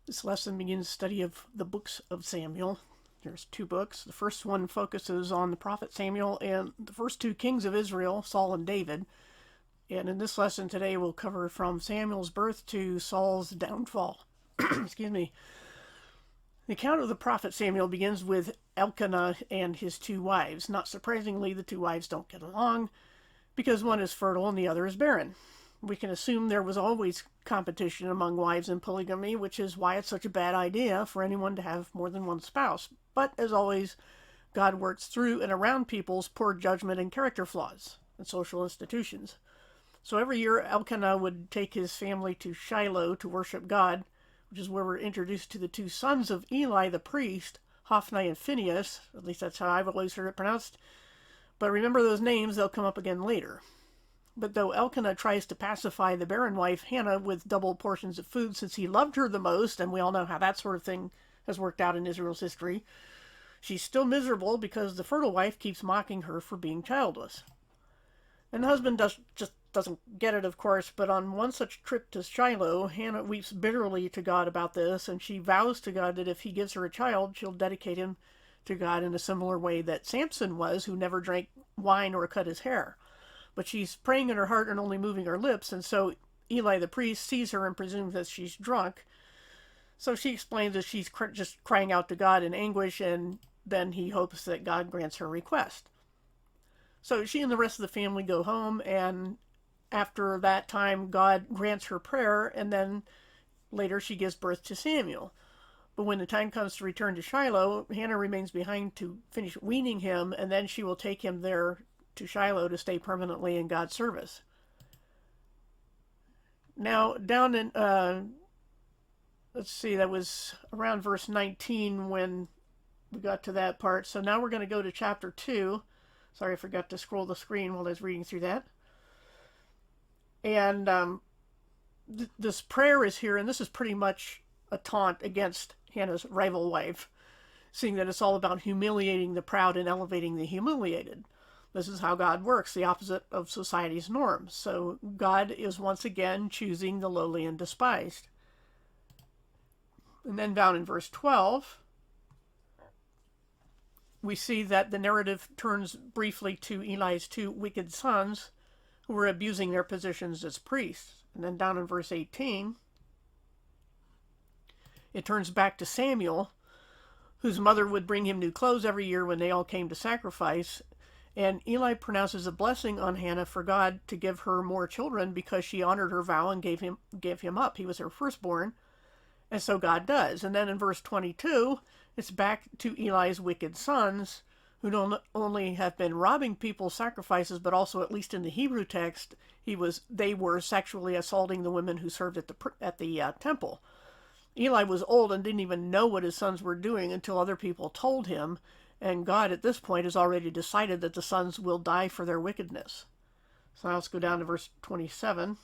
This lesson begins study of the books of Samuel. There's two books. The first one focuses on the prophet Samuel and the first two kings of Israel, Saul and David. And in this lesson today, we'll cover from Samuel's birth to Saul's downfall. Excuse me. The account of the prophet Samuel begins with Elkanah and his two wives. Not surprisingly, the two wives don't get along because one is fertile and the other is barren. We can assume there was always competition among wives in polygamy, which is why it's such a bad idea for anyone to have more than one spouse. But as always, God works through and around people's poor judgment and character flaws and social institutions. So every year, Elkanah would take his family to Shiloh to worship God, which is where we're introduced to the two sons of Eli the priest, Hophni and Phinehas. At least that's how I've always heard it pronounced. But remember those names, they'll come up again later. But though Elkanah tries to pacify the barren wife, Hannah, with double portions of food since he loved her the most, and we all know how that sort of thing has worked out in Israel's history, she's still miserable because the fertile wife keeps mocking her for being childless. And the husband just doesn't get it, of course, but on one such trip to Shiloh, Hannah weeps bitterly to God about this, and she vows to God that if he gives her a child, she'll dedicate him to God in a similar way that Samson was, who never drank wine or cut his hair. But she's praying in her heart and only moving her lips, and so Eli the priest sees her and presumes that she's drunk. So she explains that she's just crying out to God in anguish, and then he hopes that God grants her request. So she and the rest of the family go home, and after that time, God grants her prayer, and then later she gives birth to Samuel. But when the time comes to return to Shiloh, Hannah remains behind to finish weaning him, and then she will take him there to Shiloh to stay permanently in God's service. Now, down in, let's see, that was around verse 19 when we got to that part. So now we're going to go to chapter 2. Sorry, I forgot to scroll the screen while I was reading through that. And this prayer is here, and this is pretty much a taunt against Hannah's rival wife, seeing that it's all about humiliating the proud and elevating the humiliated. This is how God works, the opposite of society's norms. So God is once again choosing the lowly and despised. And then down in verse 12, we see that the narrative turns briefly to Eli's two wicked sons who were abusing their positions as priests. And then down in verse 18, it turns back to Samuel, whose mother would bring him new clothes every year when they all came to sacrifice. And Eli pronounces a blessing on Hannah for God to give her more children because she honored her vow and gave him up. He was her firstborn. And so God does. And then in verse 22, it's back to Eli's wicked sons, who don't only have been robbing people's sacrifices, but also, at least in the Hebrew text, they were sexually assaulting the women who served at the temple. Eli was old and didn't even know what his sons were doing until other people told him. And God, at this point, has already decided that the sons will die for their wickedness. So now let's go down to verse 27.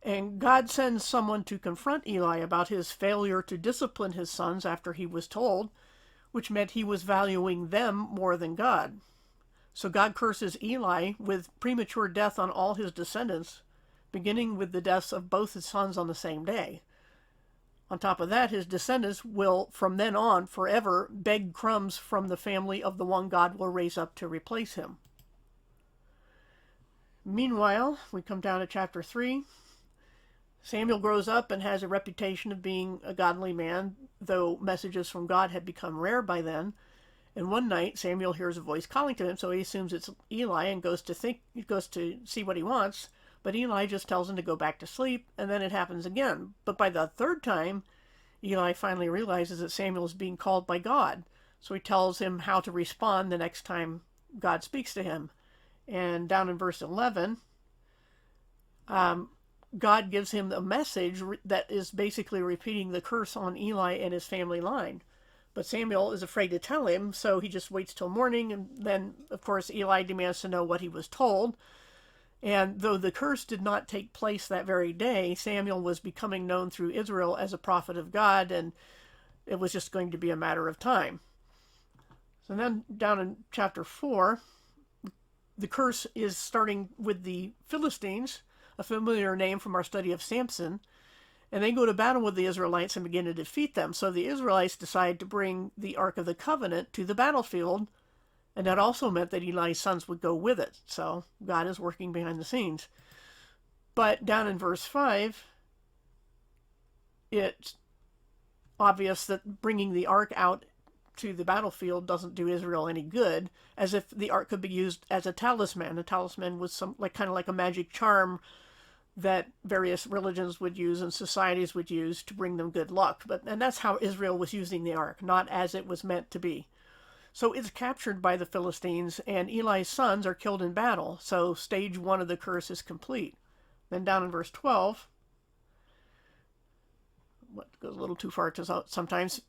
And God sends someone to confront Eli about his failure to discipline his sons after he was told, which meant he was valuing them more than God. So God curses Eli with premature death on all his descendants, beginning with the deaths of both his sons on the same day. On top of that, his descendants will, from then on, forever beg crumbs from the family of the one God will raise up to replace him. Meanwhile, we come down to chapter 3. Samuel grows up and has a reputation of being a godly man, though messages from God had become rare by then. And one night, Samuel hears a voice calling to him, so he assumes it's Eli and goes to see what he wants. But Eli just tells him to go back to sleep, and then it happens again. But by the third time, Eli finally realizes that Samuel is being called by God. So he tells him how to respond the next time God speaks to him. And down in verse 11, God gives him a message that is basically repeating the curse on Eli and his family line. But Samuel is afraid to tell him, so he just waits till morning, and then, of course, Eli demands to know what he was told. And though the curse did not take place that very day, Samuel was becoming known through Israel as a prophet of God, and it was just going to be a matter of time. So then down in chapter 4, the curse is starting with the Philistines, a familiar name from our study of Samson. And they go to battle with the Israelites and begin to defeat them. So the Israelites decide to bring the Ark of the Covenant to the battlefield. And that also meant that Eli's sons would go with it. So God is working behind the scenes. But down in verse 5, it's obvious that bringing the Ark out to the battlefield doesn't do Israel any good, as if the Ark could be used as a talisman. A talisman was kind of like a magic charm that various religions would use and societies would use to bring them good luck. And that's how Israel was using the Ark, not as it was meant to be. So it's captured by the Philistines, and Eli's sons are killed in battle. So stage 1 of the curse is complete. Then down in verse 12, what goes a little too far to sometimes.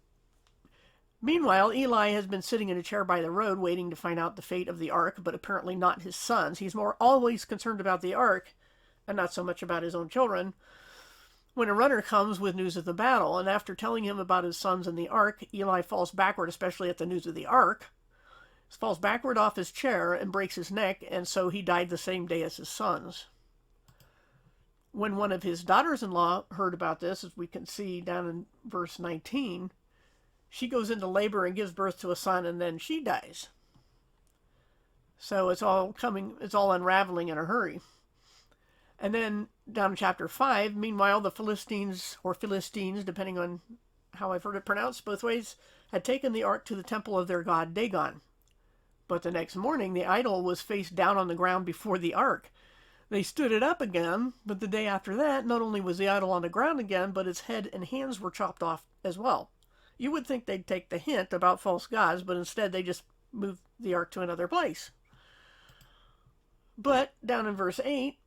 Meanwhile, Eli has been sitting in a chair by the road waiting to find out the fate of the Ark, but apparently not his sons. He's always concerned about the Ark and not so much about his own children. When a runner comes with news of the battle, and after telling him about his sons and the Ark, Eli falls backward, especially at the news of the Ark. He falls backward off his chair and breaks his neck, and so he died the same day as his sons. When one of his daughters-in-law heard about this, as we can see down in verse 19, she goes into labor and gives birth to a son, and then she dies. So it's all unraveling in a hurry. And then down in chapter 5, meanwhile, the Philistines, depending on how I've heard it pronounced both ways, had taken the Ark to the temple of their god Dagon. But the next morning, the idol was face down on the ground before the Ark. They stood it up again, but the day after that, not only was the idol on the ground again, but its head and hands were chopped off as well. You would think they'd take the hint about false gods, but instead they just moved the Ark to another place. But down in verse 8,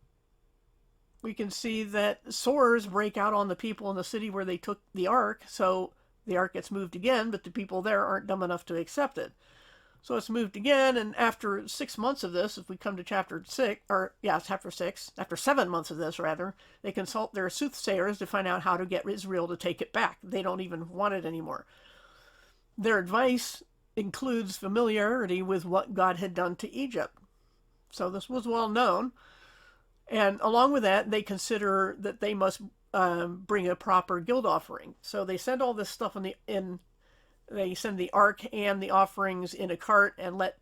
we can see that sores break out on the people in the city where they took the Ark, so the Ark gets moved again, but the people there aren't dumb enough to accept it. So it's moved again, and after 6 months of this, if we come to chapter 6, after 7 months of this, rather, they consult their soothsayers to find out how to get Israel to take it back. They don't even want it anymore. Their advice includes familiarity with what God had done to Egypt. So this was well known. And along with that, they consider that they must bring a proper guilt offering. So they send all this stuff they send the Ark and the offerings in a cart and let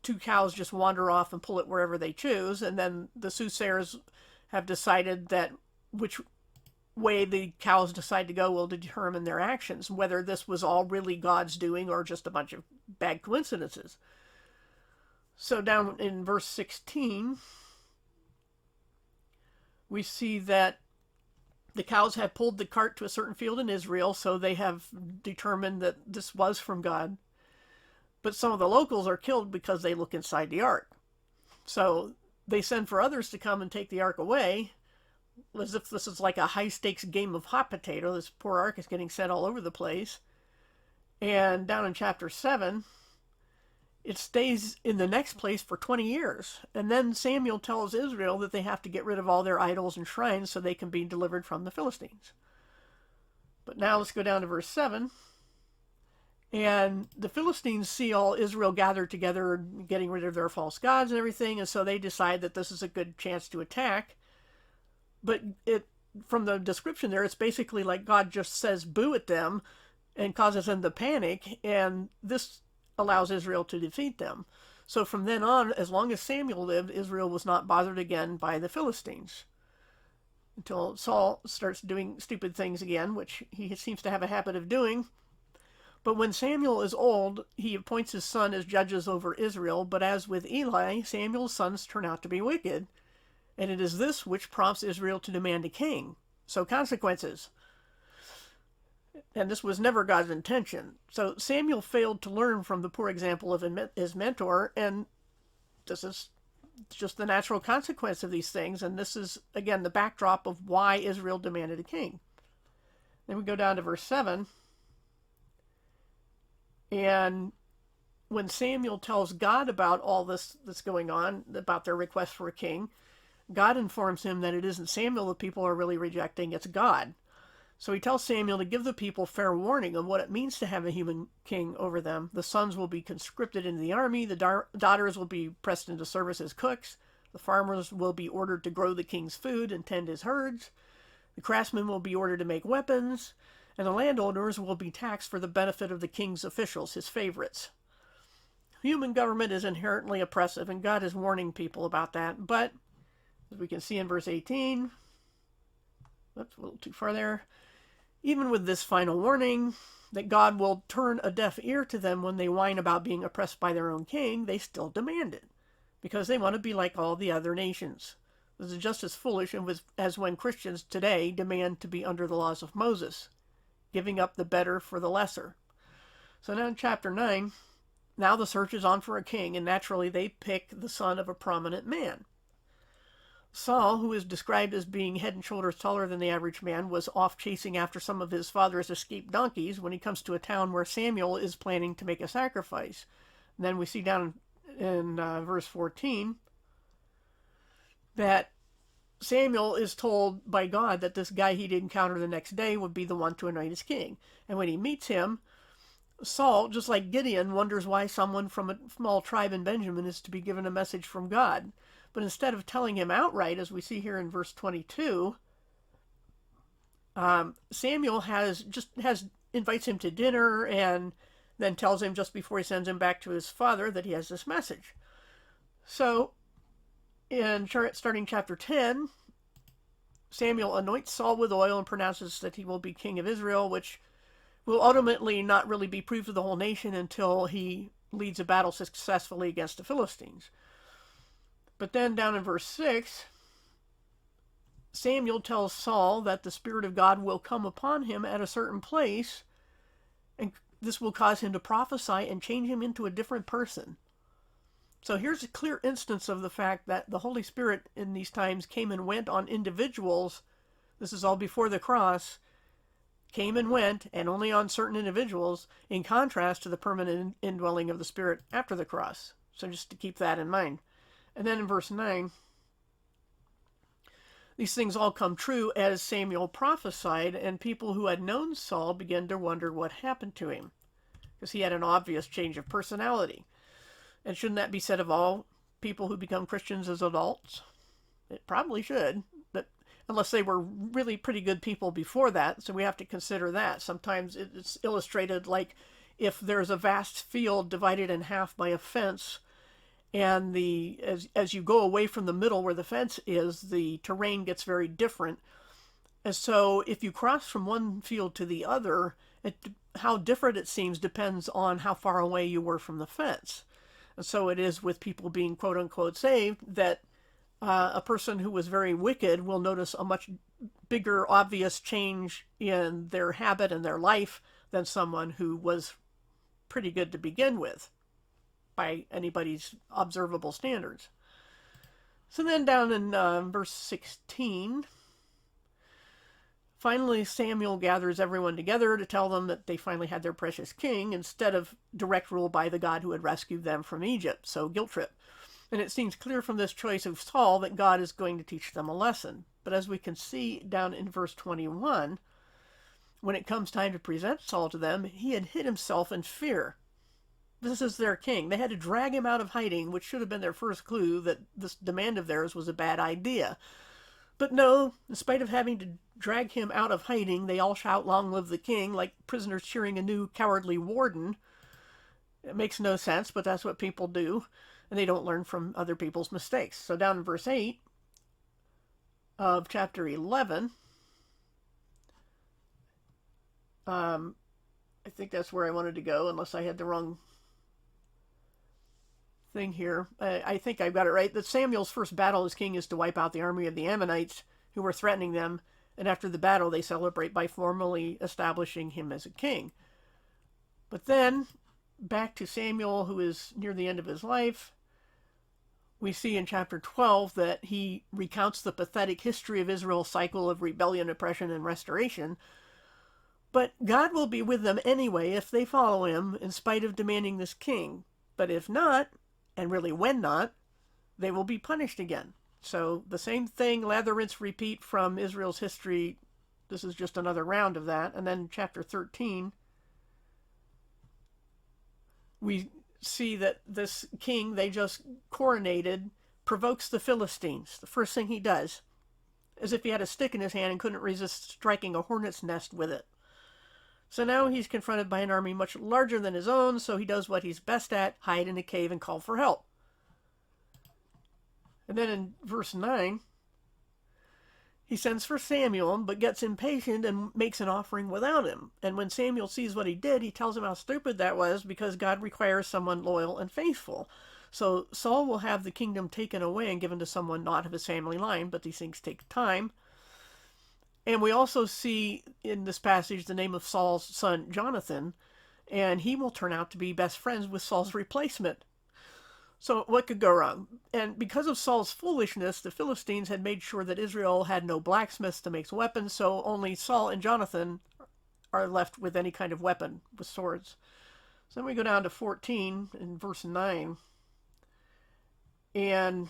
2 cows just wander off and pull it wherever they choose. And then the soothsayers have decided that which way the cows decide to go will determine their actions, whether this was all really God's doing or just a bunch of bad coincidences. So down in verse 16, we see that the cows have pulled the cart to a certain field in Israel, so they have determined that this was from God. But some of the locals are killed because they look inside the Ark. So they send for others to come and take the Ark away, as if this is like a high-stakes game of hot potato. This poor Ark is getting sent all over the place. And down in chapter 7, it stays in the next place for 20 years. And then Samuel tells Israel that they have to get rid of all their idols and shrines so they can be delivered from the Philistines. But now let's go down to verse 7. And the Philistines see all Israel gathered together, getting rid of their false gods and everything, and so they decide that this is a good chance to attack. But from the description there, it's basically like God just says boo at them and causes them to panic, and this allows Israel to defeat them. So from then on, as long as Samuel lived, Israel was not bothered again by the Philistines. Until Saul starts doing stupid things again, which he seems to have a habit of doing. But when Samuel is old, he appoints his son as judges over Israel. But as with Eli, Samuel's sons turn out to be wicked. And it is this which prompts Israel to demand a king. So consequences. And this was never God's intention. So Samuel failed to learn from the poor example of his mentor, and this is just the natural consequence of these things. And this is, again, the backdrop of why Israel demanded a king. Then we go down to verse 7. And when Samuel tells God about all this that's going on, about their request for a king, God informs him that it isn't Samuel the people are really rejecting, it's God. So he tells Samuel to give the people fair warning of what it means to have a human king over them. The sons will be conscripted into the army, the daughters will be pressed into service as cooks, the farmers will be ordered to grow the king's food and tend his herds, The craftsmen will be ordered to make weapons, and the landowners will be taxed for the benefit of the king's officials, his favorites. Human government is inherently oppressive, and God is warning people about that. But, as we can see in verse 18, oops, a little too far there, even with this final warning that God will turn a deaf ear to them when they whine about being oppressed by their own king, they still demand it, because they want to be like all the other nations. This is just as foolish as when Christians today demand to be under the laws of Moses, giving up the better for the lesser. So now in chapter 9, now the search is on for a king, and naturally they pick the son of a prominent man. Saul, who is described as being head and shoulders taller than the average man, was off chasing after some of his father's escaped donkeys when he comes to a town where Samuel is planning to make a sacrifice. And then we see down in verse 14 that Samuel is told by God that this guy he'd encounter the next day would be the one to anoint as king. And when he meets him, Saul, just like Gideon, wonders why someone from a small tribe in Benjamin is to be given a message from God. But instead of telling him outright, as we see here in verse 22, Samuel invites him to dinner and then tells him just before he sends him back to his father that he has this message. So, starting chapter 10, Samuel anoints Saul with oil and pronounces that he will be king of Israel, which will ultimately not really be proved to the whole nation until he leads a battle successfully against the Philistines. But then down in verse 6, Samuel tells Saul that the Spirit of God will come upon him at a certain place, and this will cause him to prophesy and change him into a different person. So here's a clear instance of the fact that the Holy Spirit in these times came and went on individuals. This is all before the cross. Came and went, and only on certain individuals, in contrast to the permanent indwelling of the Spirit after the cross. So just to keep that in mind. And then in verse 9, these things all come true as Samuel prophesied, and people who had known Saul began to wonder what happened to him, because he had an obvious change of personality. And shouldn't that be said of all people who become Christians as adults? It probably should, but unless they were really pretty good people before that, so we have to consider that. Sometimes it's illustrated like if there's a vast field divided in half by a fence, and as you go away from the middle where the fence is, the terrain gets very different. And so if you cross from one field to the other, how different it seems depends on how far away you were from the fence. And so it is with people being quote-unquote saved that a person who was very wicked will notice a much bigger, obvious change in their habit and their life than someone who was pretty good to begin with by anybody's observable standards. So then down in verse 16, finally Samuel gathers everyone together to tell them that they finally had their precious king instead of direct rule by the God who had rescued them from Egypt. So guilt trip. And it seems clear from this choice of Saul that God is going to teach them a lesson. But as we can see down in verse 21, when it comes time to present Saul to them, he had hid himself in fear. This is their king. They had to drag him out of hiding, which should have been their first clue that this demand of theirs was a bad idea. But no, in spite of having to drag him out of hiding, they all shout, "Long live the king," like prisoners cheering a new cowardly warden. It makes no sense, but that's what people do. And they don't learn from other people's mistakes. So down in verse 8 of chapter 11, I think that's where I wanted to go, unless I had the wrong thing here. I think I've got it right. That Samuel's first battle as king is to wipe out the army of the Ammonites who were threatening them. And after the battle, they celebrate by formally establishing him as a king. But then, back to Samuel, who is near the end of his life, we see in chapter 12 that he recounts the pathetic history of Israel's cycle of rebellion, oppression, and restoration. But God will be with them anyway if they follow him, in spite of demanding this king. But if not, and really when not, they will be punished again. So the same thing, lather, rinse, repeat from Israel's history. This is just another round of that. And then chapter 13, we see that this king they just coronated provokes the Philistines. The first thing he does. as if he had a stick in his hand and couldn't resist striking a hornet's nest with it. So now he's confronted by an army much larger than his own, so he does what he's best at, hide in a cave and call for help. And then in verse 9, he sends for Samuel, but gets impatient and makes an offering without him. And when Samuel sees what he did, he tells him how stupid that was, because God requires someone loyal and faithful. So Saul will have the kingdom taken away and given to someone not of his family line, but these things take time. And we also see in this passage the name of Saul's son, Jonathan, and he will turn out to be best friends with Saul's replacement. So what could go wrong? And because of Saul's foolishness, the Philistines had made sure that Israel had no blacksmiths to make weapons, so only Saul and Jonathan are left with any kind of weapon, with swords. So then we go down to 14 in verse 9. And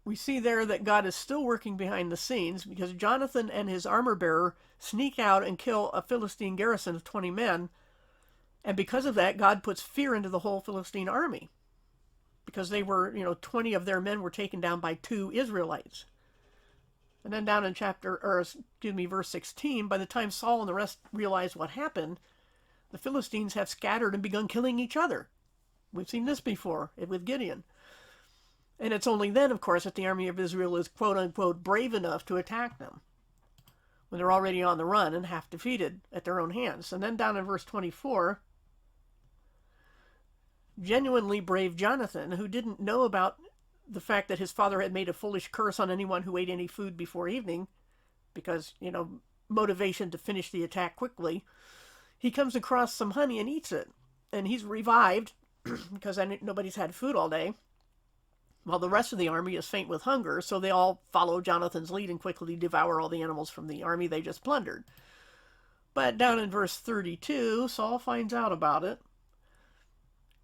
we see there that God is still working behind the scenes, because Jonathan and his armor bearer sneak out and kill a Philistine garrison of 20 men. And because of that, God puts fear into the whole Philistine army, because they were, 20 of their men were taken down by 2 Israelites. And then down in verse 16, by the time Saul and the rest realize what happened, the Philistines have scattered and begun killing each other. We've seen this before with Gideon. And it's only then, of course, that the army of Israel is quote-unquote brave enough to attack them, when they're already on the run and half defeated at their own hands. And then down in verse 24, genuinely brave Jonathan, who didn't know about the fact that his father had made a foolish curse on anyone who ate any food before evening, because, motivation to finish the attack quickly, he comes across some honey and eats it. And he's revived, because nobody's had food all day, while the rest of the army is faint with hunger, so they all follow Jonathan's lead and quickly devour all the animals from the army they just plundered. But down in verse 32, Saul finds out about it.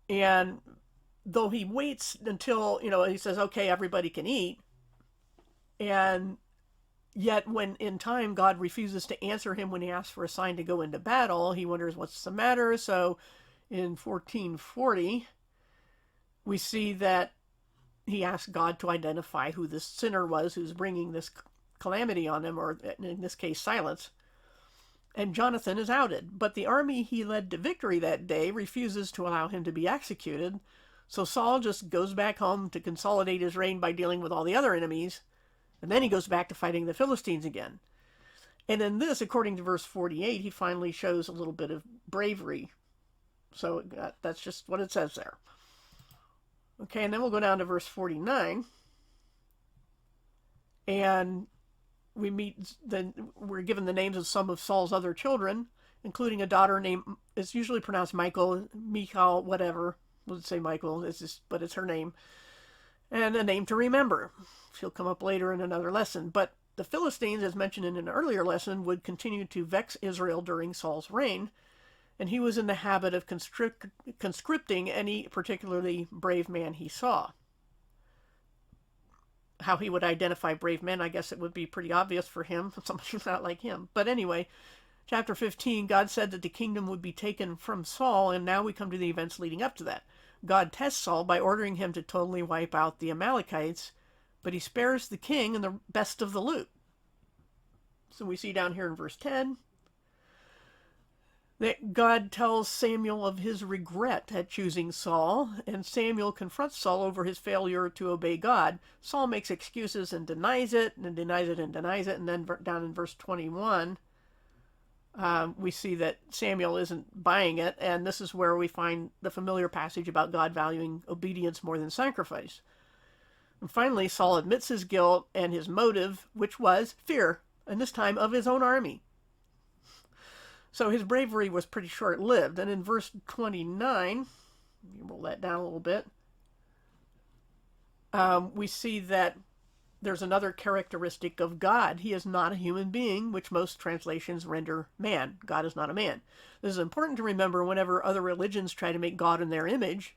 And though he waits until, he says, okay, everybody can eat, and yet when in time God refuses to answer him when he asks for a sign to go into battle, he wonders what's the matter. So in 1440, we see that he asked God to identify who this sinner was who's bringing this calamity on him, or in this case, silence. And Jonathan is outed. But the army he led to victory that day refuses to allow him to be executed. So Saul just goes back home to consolidate his reign by dealing with all the other enemies. And then he goes back to fighting the Philistines again. And in this, according to verse 48, he finally shows a little bit of bravery. So that's just what it says there. Okay, and then we'll go down to verse 49. And we're given the names of some of Saul's other children, including a daughter named, it's usually pronounced Michal, whatever. We'll say Michael, but it's her name. And a name to remember. She'll come up later in another lesson. But the Philistines, as mentioned in an earlier lesson, would continue to vex Israel during Saul's reign. And he was in the habit of conscripting any particularly brave man he saw. How he would identify brave men, I guess it would be pretty obvious for him. Somebody who's not like him. But anyway, chapter 15, God said that the kingdom would be taken from Saul, and now we come to the events leading up to that. God tests Saul by ordering him to totally wipe out the Amalekites, but he spares the king and the best of the loot. So we see down here in verse 10, that God tells Samuel of his regret at choosing Saul, and Samuel confronts Saul over his failure to obey God. Saul makes excuses and denies it, and denies it and denies it, and then down in verse 21, we see that Samuel isn't buying it, and this is where we find the familiar passage about God valuing obedience more than sacrifice. And finally, Saul admits his guilt and his motive, which was fear, and this time of his own army. So his bravery was pretty short-lived. And in verse 29, roll that down a little bit, we see that there's another characteristic of God. He is not a human being, which most translations render man. God is not a man. This is important to remember whenever other religions try to make God in their image,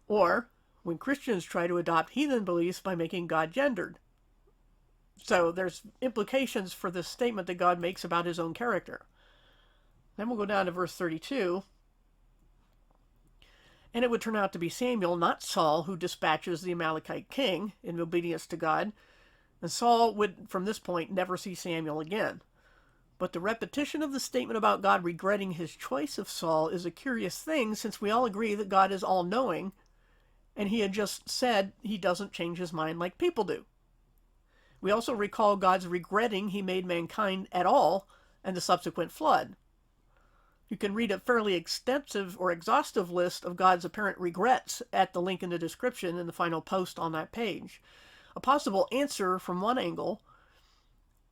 or when Christians try to adopt heathen beliefs by making God gendered. So there's implications for this statement that God makes about his own character. Then we'll go down to verse 32. And it would turn out to be Samuel, not Saul, who dispatches the Amalekite king in obedience to God. And Saul would, from this point, never see Samuel again. But the repetition of the statement about God regretting his choice of Saul is a curious thing, since we all agree that God is all-knowing, and he had just said he doesn't change his mind like people do. We also recall God's regretting he made mankind at all and the subsequent flood. You can read a fairly extensive or exhaustive list of God's apparent regrets at the link in the description in the final post on that page. A possible answer from one angle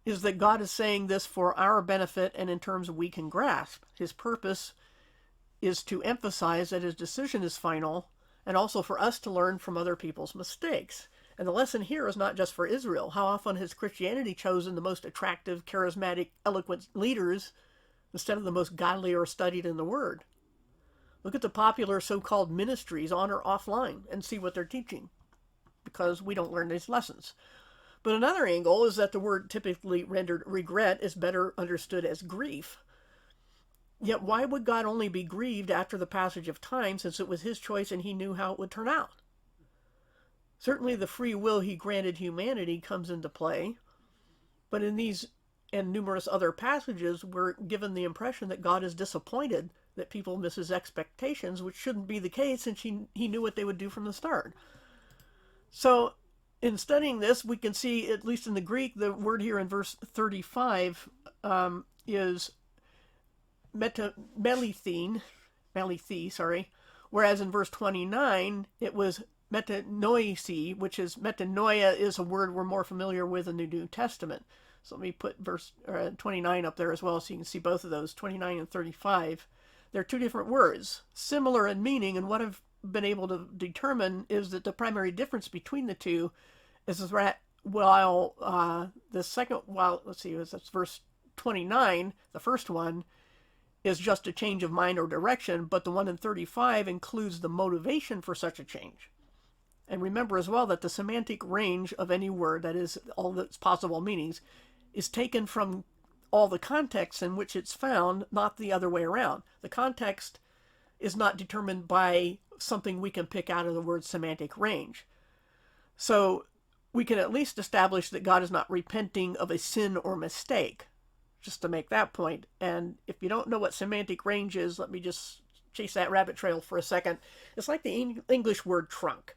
is that God is saying this for our benefit and in terms we can grasp. His purpose is to emphasize that his decision is final, and also for us to learn from other people's mistakes. And the lesson here is not just for Israel. How often has Christianity chosen the most attractive, charismatic, eloquent leaders instead of the most godly or studied in the Word? Look at the popular so-called ministries on or offline and see what they're teaching, because we don't learn these lessons. But another angle is that the word typically rendered regret is better understood as grief. Yet why would God only be grieved after the passage of time, since it was his choice and he knew how it would turn out? Certainly the free will he granted humanity comes into play, but in these and numerous other passages, we're given the impression that God is disappointed that people miss his expectations, which shouldn't be the case since he knew what they would do from the start. So in studying this, we can see, at least in the Greek, the word here in verse 35 is melithi, whereas in verse 29 it was metanoisi, which is, metanoia is a word we're more familiar with in the New Testament. So let me put verse 29 up there as well so you can see both of those, 29 and 35. They're two different words, similar in meaning, and what I've been able to determine is that the primary difference between the two is that while that's verse 29, the first one, is just a change of mind or direction, but the one in 35 includes the motivation for such a change. And remember as well that the semantic range of any word, that is, all its possible meanings, is taken from all the contexts in which it's found, not the other way around. The context is not determined by something we can pick out of the word's semantic range. So we can at least establish that God is not repenting of a sin or mistake, just to make that point. And if you don't know what semantic range is, let me just chase that rabbit trail for a second. It's like the English word trunk.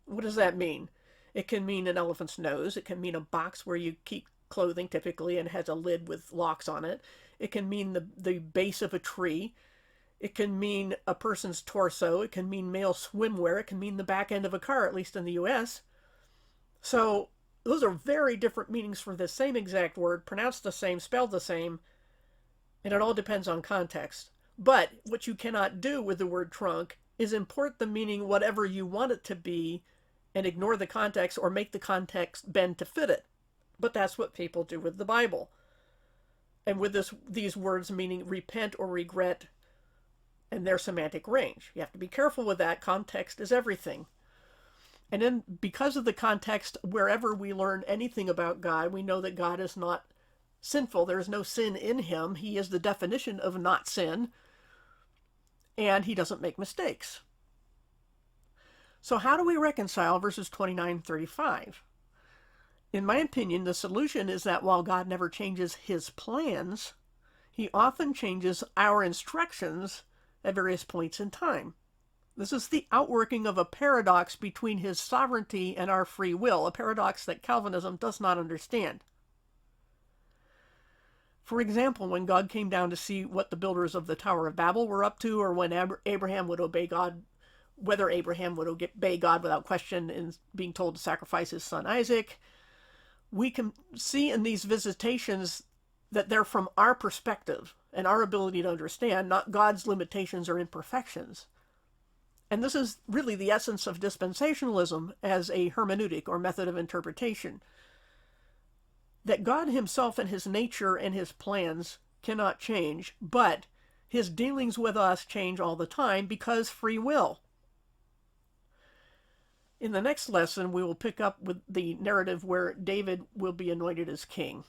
What does that mean? It can mean an elephant's nose. It can mean a box where you keep clothing typically and has a lid with locks on it. It can mean the base of a tree. It can mean a person's torso. It can mean male swimwear. It can mean the back end of a car, at least in the U.S. So those are very different meanings for the same exact word, pronounced the same, spelled the same, and it all depends on context. But what you cannot do with the word trunk is import the meaning whatever you want it to be and ignore the context or make the context bend to fit it. But that's what people do with the Bible. And with these words meaning repent or regret and their semantic range. You have to be careful with that. Context is everything. And then because of the context, wherever we learn anything about God, we know that God is not sinful. There is no sin in him. He is the definition of not sin. And he doesn't make mistakes. So how do we reconcile verses 29 and 35? In my opinion, the solution is that while God never changes his plans, he often changes our instructions at various points in time. This is the outworking of a paradox between his sovereignty and our free will, a paradox that Calvinism does not understand. For example, when God came down to see what the builders of the Tower of Babel were up to, or when Abraham would obey God, whether Abraham would obey God without question in being told to sacrifice his son Isaac, we can see in these visitations that they're from our perspective and our ability to understand, not God's limitations or imperfections. And this is really the essence of dispensationalism as a hermeneutic or method of interpretation. That God himself and his nature and his plans cannot change, but his dealings with us change all the time because free will. In the next lesson, we will pick up with the narrative where David will be anointed as king.